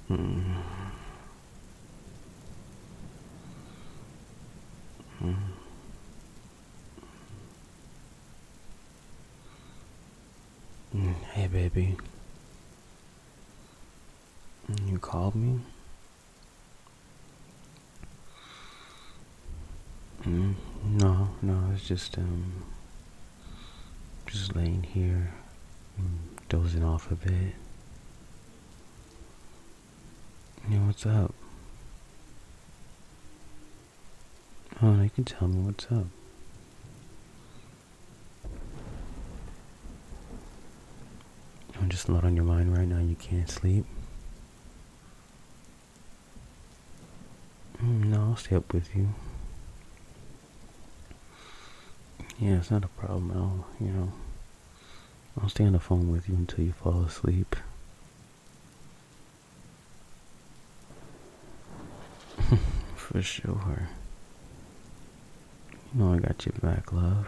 Mm. Mm. Hey, baby. You called me? No, no, it's just laying here, dozing off a bit. What's up? Oh, you can tell me what's up. I'm just a lot on your mind right now. You can't sleep. No, I'll stay up with you. Yeah, it's not a problem. I'll stay on the phone with you until you fall asleep. For sure. I got your back, love.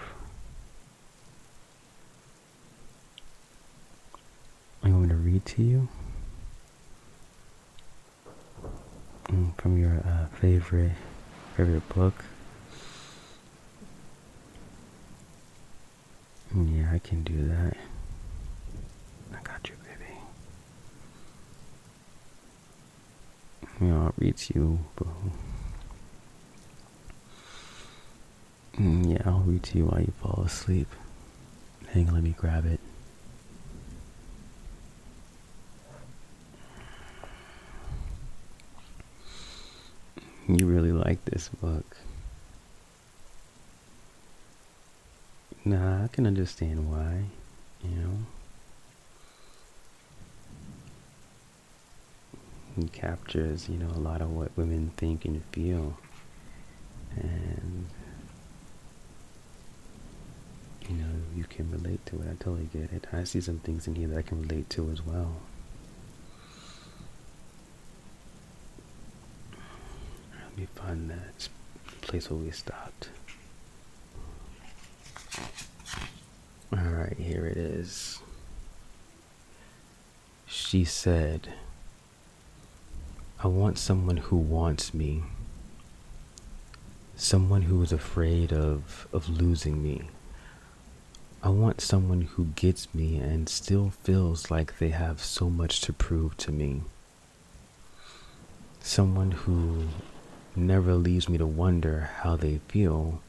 You want me to read to you? From your favorite book? Yeah, I can do that. I got you, baby. I'll read to you, boo. Yeah, I'll read to you while you fall asleep. Hang on, let me grab it. You really like this book. Nah, I can understand why, you know. It captures, a lot of what women think and feel. And, you can relate to it. I totally get it. I see some things in here that I can relate to as well. Let me find that place where we stopped. Alright, here it is. She said, I want someone who wants me. Someone who is afraid of losing me. I want someone who gets me and still feels like they have so much to prove to me. Someone who never leaves me to wonder how they feel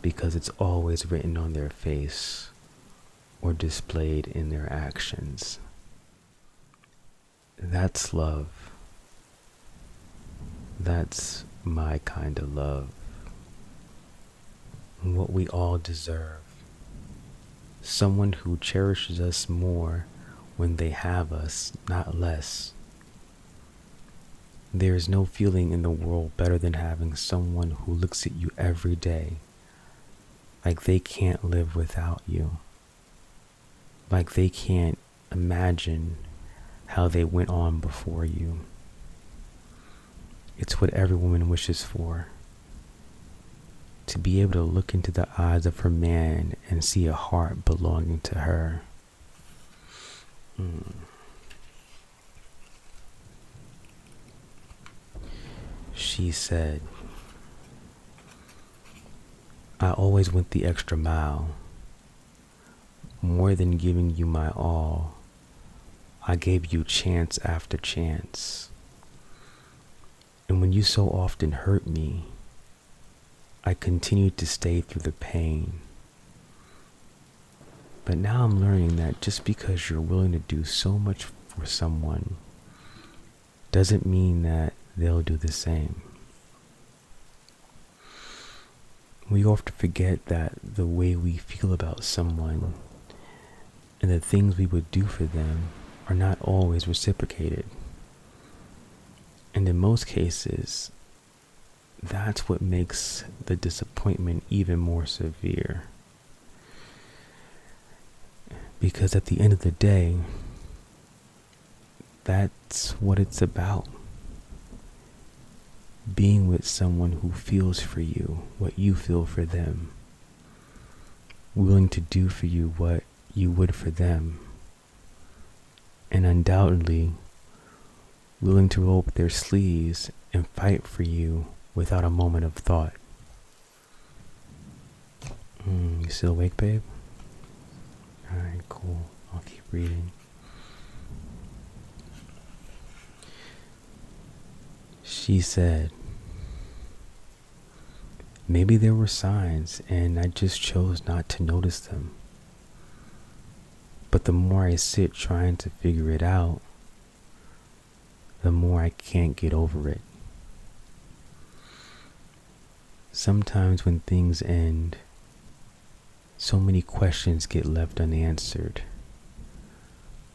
because it's always written on their face or displayed in their actions. That's love. That's my kind of love. What we all deserve. Someone who cherishes us more when they have us, not less. There is no feeling in the world better than having someone who looks at you every day like they can't live without you. Like they can't imagine how they went on before you. It's what every woman wishes for. To be able to look into the eyes of her man and see a heart belonging to her. She said, I always went the extra mile. More than giving you my all, I gave you chance after chance. And when you so often hurt me, I continued to stay through the pain. But now I'm learning that just because you're willing to do so much for someone doesn't mean that they'll do the same. We often forget that the way we feel about someone and the things we would do for them are not always reciprocated. And in most cases, that's what makes the disappointment even more severe. Because at the end of the day, that's what it's about. Being with someone who feels for you what you feel for them. Willing to do for you what you would for them. And undoubtedly willing to roll up their sleeves and fight for you without a moment of thought. You still awake, babe? Alright, cool. I'll keep reading. She said, maybe there were signs and I just chose not to notice them. But the more I sit trying to figure it out, the more I can't get over it. Sometimes when things end, so many questions get left unanswered,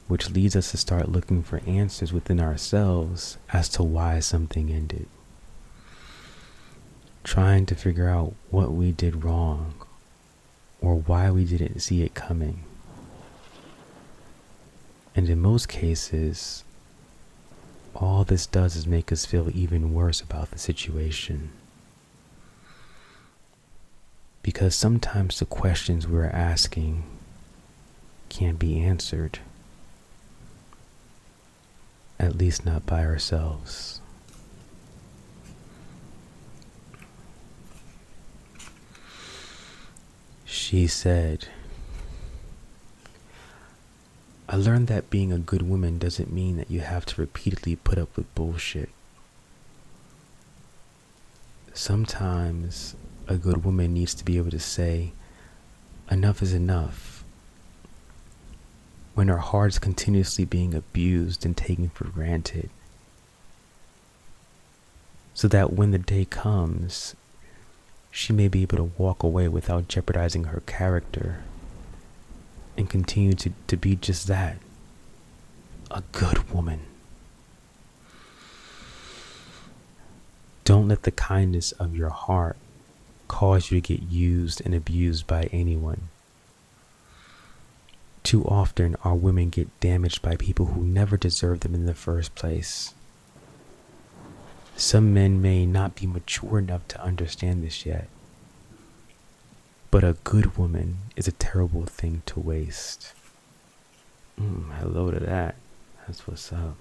which leads us to start looking for answers within ourselves as to why something ended. Trying to figure out what we did wrong or why we didn't see it coming. And in most cases, all this does is make us feel even worse about the situation. Because sometimes the questions we're asking can't be answered. At least not by ourselves. She said, I learned that being a good woman doesn't mean that you have to repeatedly put up with bullshit. Sometimes a good woman needs to be able to say, enough is enough, when her heart's continuously being abused and taken for granted, so that when the day comes, she may be able to walk away without jeopardizing her character and continue to be just that, a good woman. Don't let the kindness of your heart cause you to get used and abused by anyone. Too often our women get damaged by people who never deserved them in the first place. Some men may not be mature enough to understand this yet, but a good woman is a terrible thing to waste. Hello to that. That's what's up.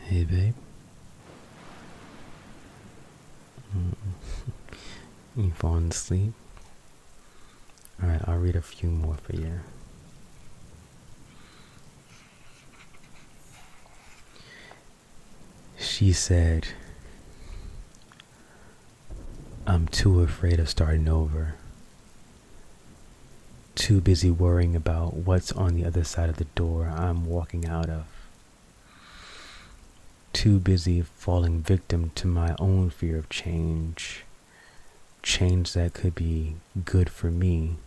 Hey, babe. You falling asleep? Alright, I'll read a few more for you. She said, I'm too afraid of starting over. Too busy worrying about what's on the other side of the door I'm walking out of. Too busy falling victim to my own fear of change. Change that could be good for me.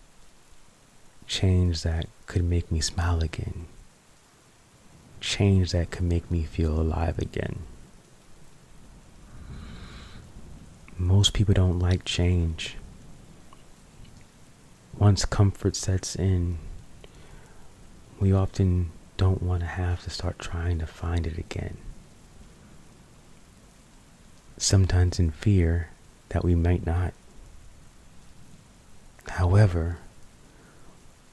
Change that could make me smile again. Change that could make me feel alive again. Most people don't like change. Once comfort sets in, we often don't want to have to start trying to find it again. Sometimes in fear that we might not. However,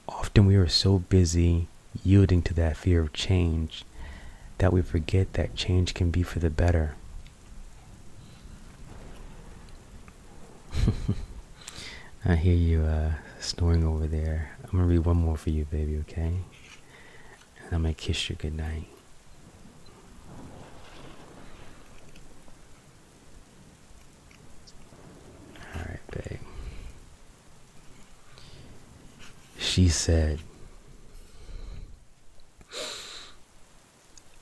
often we are so busy yielding to that fear of change that we forget that change can be for the better. I hear you snoring over there. I'm going to read one more for you, baby, okay? And I'm going to kiss you goodnight. Alright, babe. She said,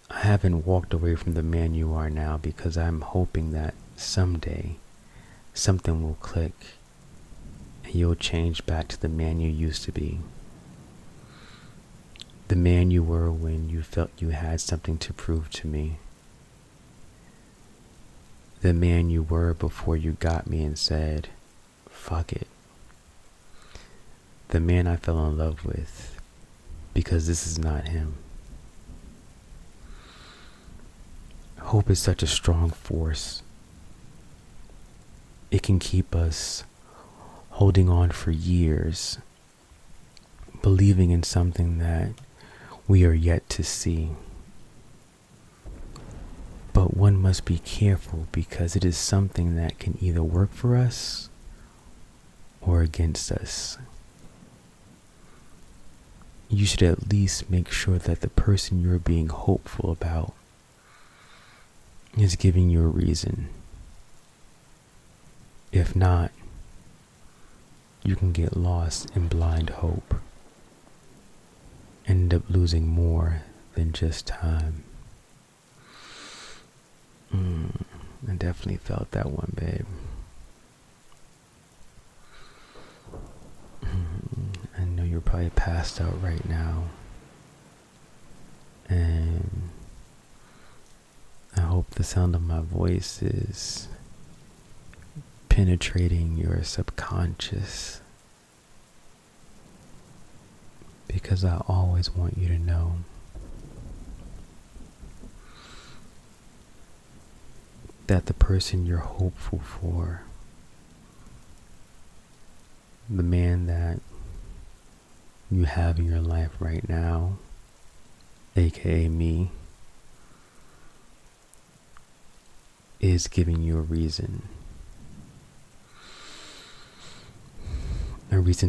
I haven't walked away from the man you are now because I'm hoping that someday something will click and you'll change back to the man you used to be. The man you were when you felt you had something to prove to me. The man you were before you got me and said, fuck it. The man I fell in love with, because this is not him. Hope is such a strong force. It can keep us holding on for years, believing in something that we are yet to see. one must be careful because it is something that can either work for us or against us. You should at least make sure that the person you're being hopeful about is giving you a reason. If not, you can get lost in blind hope and end up losing more than just time. I definitely felt that one, babe. I know you're probably passed out right now, and I hope the sound of my voice is penetrating your subconscious, because I always want you to know that the person you're hopeful for, the man that you have in your life right now, aka me, is giving you a reason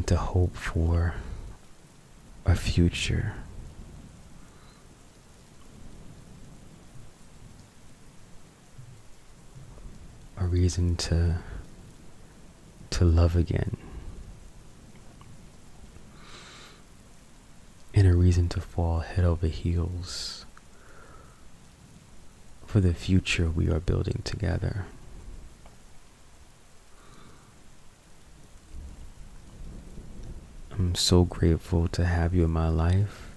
to hope for a future. A reason to love again. And a reason to fall head over heels for the future we are building together. I'm so grateful to have you in my life,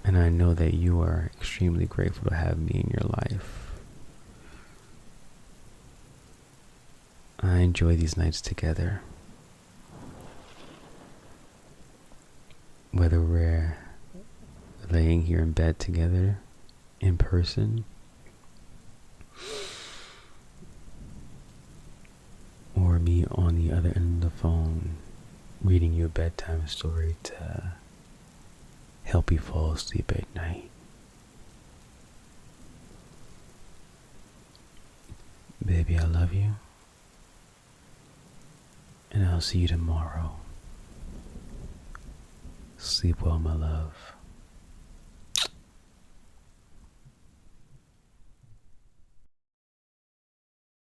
and I know that you are extremely grateful to have me in your life. I enjoy these nights together. Whether we're laying here in bed together in person, or me on the other end of the phone reading you a bedtime story to help you fall asleep at night. Baby, I love you, and I'll see you tomorrow. Sleep well, my love.